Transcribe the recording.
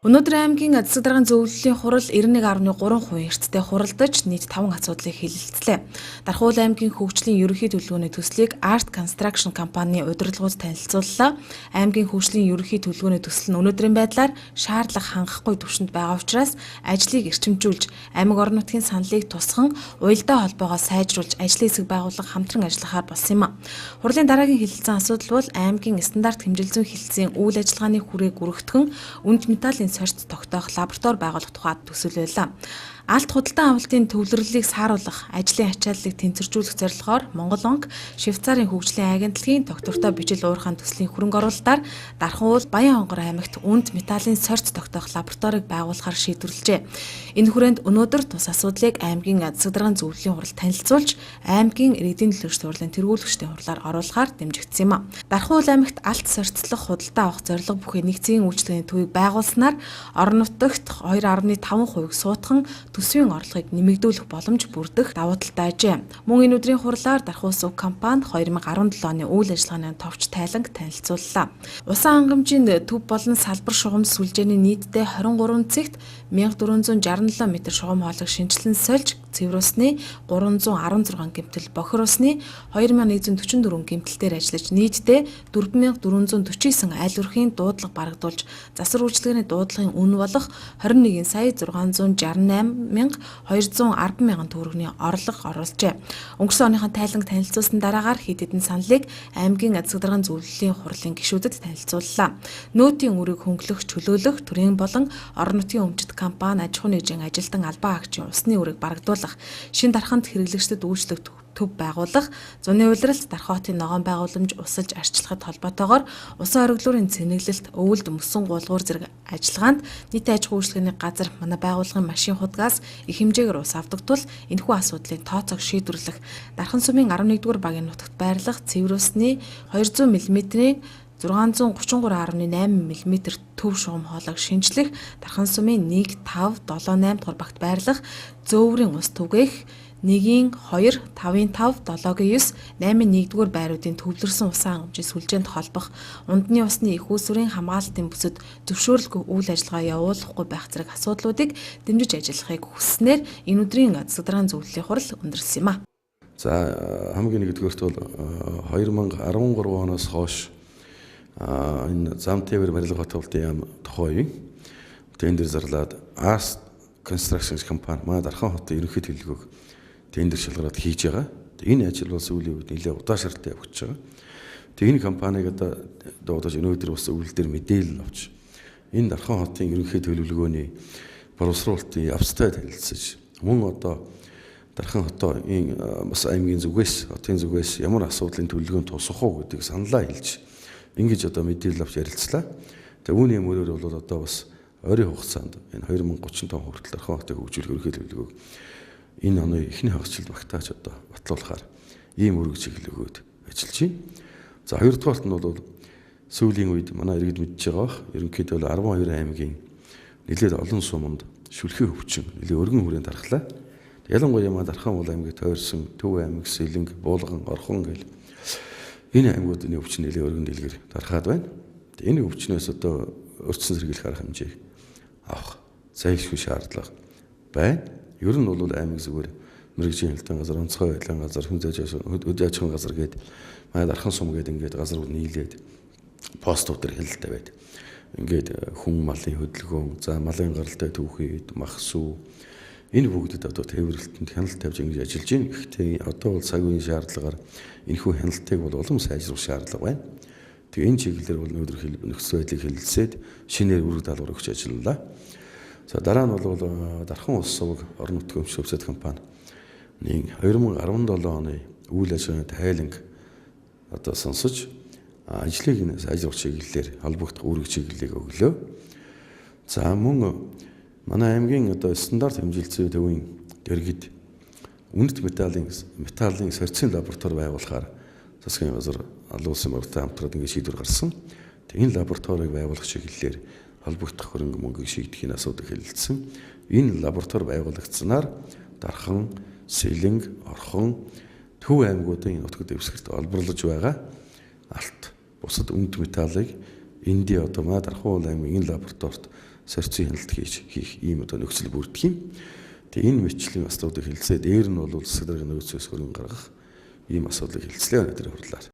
Өнөөдөр аймгийн засаг даргын зөвлөлийн хурал 91.3% эрсдэлтэй хуралдаж нийт 5 асуудлыг хэлэлцлээ. Дархуул аймгийн хөгжлийн ерөнхий төлөвлөгөөний төслийг Art Construction компани удирдлагууд танилцууллаа. Аймгийн хөгжлийн ерөнхий төлөвлөгөөний төсөл нь өнөөдрийн байдлаар шаардлага хангахгүй түвшинд байгаа учраас ажлыг эрчимжүүлж, аймаг орон нутгийн саналыг тусган, уялдаа холбоогоо сайжруулж, ажлын хэсэг байгууллага хамтран ажиллахаар болсон юм а. Хурлын дараагийн хэлэлцсэн асуудал бол аймгийн стандарт хэмжил зүйн хэлэлцийн үйл ажиллагааны хүрээг өргөтгөн үнд металлын сорьц тогтоох лаборатори байгуулах тухайд төсөл байлаа. Алт худалдан авалтын төвлөрлөлийг сааруулах, ажлын ачааллыг тэнцвэржүүлэх зорилгоор Монгол банк, Швейцарын хөгжлийн агентлагийн доктортой bijil уурхайн төслийн хөрөнгө оруулалтаар Дархан уул Баян-Хонгор аймагт үнд металлын сорьц тогтоох лабораторийг байгуулахар шийдвэрлэжээ. Энэ хүрээнд өнөөдөр тус асуудлыг аймгийн засаг даргын зөвлөлийн хурал танилцуулж, аймгийн иргэдийн төлөөлөгчдийн хурлын тэргүүлэгчдийн хурлаар оруулахаар дэмжигдсэн юм а. Дархан уул аймагт алт сорьцлох худалдаа авах зорилго бүхий нэгцгийн үйлчлэгээний төвийг байгуулснаар орон нутагт 2.5% суутхан төсвийн орлогыг нэмэгдүүлэх боломж бүрдэх давуу талтай ажээ. Мөн энэ өдрийн хурлаар Дархан улс компани 2017 оны үйл ажиллагааны товч тайланг танилцууллаа. Усан хангамжийн төв болон салбар шугам сүлжээний нийтдээ 23 цэгт 1467 м шугам хоолойг шинжилэн сольж цэврүүлсний 316 гэмтэл бохир усны 2144 гэмтэлээр ажиллаж нийтдээ 4449 аль өрхийн дуудлага барагдуулж засвар үйлчилгээний дуудлагын үн болох 21 сая 668 210 мянган төгрөгийн орлого оруулжээ. Өнгөрсөн оныхон тайланг танилцуулсан дараагаар хэд хэдэн саналыг аймгийн засаг даргын зөвлөлийн хурлын гишүүдэд танилцууллаа. Нөөтийн үрийг хөнгөлөх, чөлөөлөх, төрийн болон орон нутгийн өмчит компани аж ахуйн нэгжийн ажилтан албан агчийн усны үрийг барагдуулах, шин дарханд хэрэглэгчдэд үйлчлэх төв байгуулах, зуны улиралд Дархан хотын ногоон байгууламж усалж арчлахад холбоотойгоор усан ориглуурын цэнэглэлт, өвөлд мөсөн гулгуур зэрэг ажиллагаанд нийтийн аж ахуйн үйлчлэгээний газар манай байгууллагын машин худгаас их хэмжээгээр ус авдаг тул энэхүү асуудлыг тооцоог шийдвэрлэх, Дархан сумын 11-р багийн нутагт байрлах цэврүүлсний 200 мм-ийн 633.8 мм төв шугам хоолойг шинжлэх, Дархан сумын 1, 5, 7, 8 дугаар багт байрлах зөөврийн ус түгээх 1-ийн 2, 5-ийн 5, 7-гийн 9, 8-ийн 1-р байруудын төвлөрсөн усан хангамжийн сүлжээнд холбох, ундны усны их үүсвэрийн хамгаалалтын бүсэд зөвшөөрлгүй үйл ажиллагаа явуулахгүй байх зэрэг асуудлуудыг дэмжиж ажиллахыг хүсснээр энэ өдрийн засаг даргын зөвлөлийн хурал өндөрлсөн юм а. За хамгийн нэгдүгээрт бол 2013 оноос хойш энэ зам тээвэр барилга хотолтын яам тухай тендер зарлаад Art Construction компани манай Дархан хотын ерөнхий төлөвлөгөөг тендер шалгараад хийж байгаа. Энэ ажил бол сүүлийн үед нэлээд удаашралтай явагдаж байгаа. Энэ компаниг одоо дуудаж өнөөдөр бас үйлдэл мэдээлэл авч энэ Дархан хотын ерөнхий төлөвлөгөөний боловсруулалтын явцтай танилцж мөн одоо Дархан хотын бас аймгийн зүгээс хотын зүгээс ямар асуудлын төлөвлөгөөнд тусах уу гэдгийг саналаа хэлж ингэж одоо мэдээлэл авч ярилцлаа. Тэгээ үүний мөрөөр бол одоо бас ойрын хугацаанд энэ 2035 хүртэл Дархан хотыг хөгжүүлэх ерөнхий төлөвлөгөөг энэ оны эхний хагасжилд багтааж одоо батлуулахаар ийм үүрэг чиглэлүүд ажиллаж байна. За хоёрдугаарт нь бол сүүлийн үед манай иргэд мэдж байгаа бах ерөнхийдөө 12 аймгийн нэлээд олон суманд шүлхий өвчин нэлээд өргөн хүрээнд дарахлаа. Ялангуяа манай Дархан уул аймгийг тойрсон Төв аймаг, Сэлэнг, Буулган, Орхон гэл энэ аймагуудын өвчин нэлээд өргөн дэлгэр дарахад байна. Энэ өвчнөөс одоо өртсөн сэргийлэх арга хэмжээг авах зайлшгүй шаардлага байна. Ер нь бол аймаг зүгээр мэрэгжлийн хэлтэн газар, онцгой байлан газар, хүн зээж аж ахуйн газар гээд манай Дархан сум гээд ингээд газрууд нийлээд постууд төр хэлэлтэй байд. Ингээд хүн малын хөдөлгөөн, за малын гаралтай түүхийд, мах сүү энэ бүгдэд одоо тээвэрлэлтэнд хяналт тавьж ингэж ажиллаж байна. Гэхдээ одоо бол цаг үеийн шаардлагаар энэхүү хяналтыг бол улам сайжруулах шаардлага байна. Тэгээ энэ чиглэлээр бол өнөөдөр нөхцөл байдлыг хэлэлцээд шинээр үүрэг даалгавар өгч ажиллалаа. За дараа нь бол Дархан улс суваг орон нутгийн өмч өвсөд компани 2017 оны үйл ажиллагааны тайланг одоо сонсож ажлыг сайжруулах чиглэлээр холбогдох үүрэг чиглэлийг өглөө. За мөн манай аймгийн одоо стандарт хэмжилтийн төвийн дэргэд үнэт металлын сорьцын лаборатори байгуулахаар засгийн газар аль улсын багтай хамтраад ингэ шийдвэр гарсан. Энэ лабораторийг байгуулах чиглэлээр холбогдох хөрөнгө мөнгийг шийдэхийн асуудал хэлэлцсэн. Энэ лаборатори байгуулагдсанаар Дархан, Сэлэнг, Орхон, Төв аймагуудын нутаг дэвсгэрт олборлож байгаа алт, бусад үнд металлыг эндээ одоо маа Дархан аймгийн энэ лабораторид сорьцын хяналт хийх ийм одоо нөхцөл бүрдэх юм. Тэгээ энэ мэтчлийн асуудлыг хэлцээ дээр нь бол засаг даргын нөөцөөс хөрөнгө гаргах ийм асуудлыг хэлцлээ өнөөдрийн хурлаар.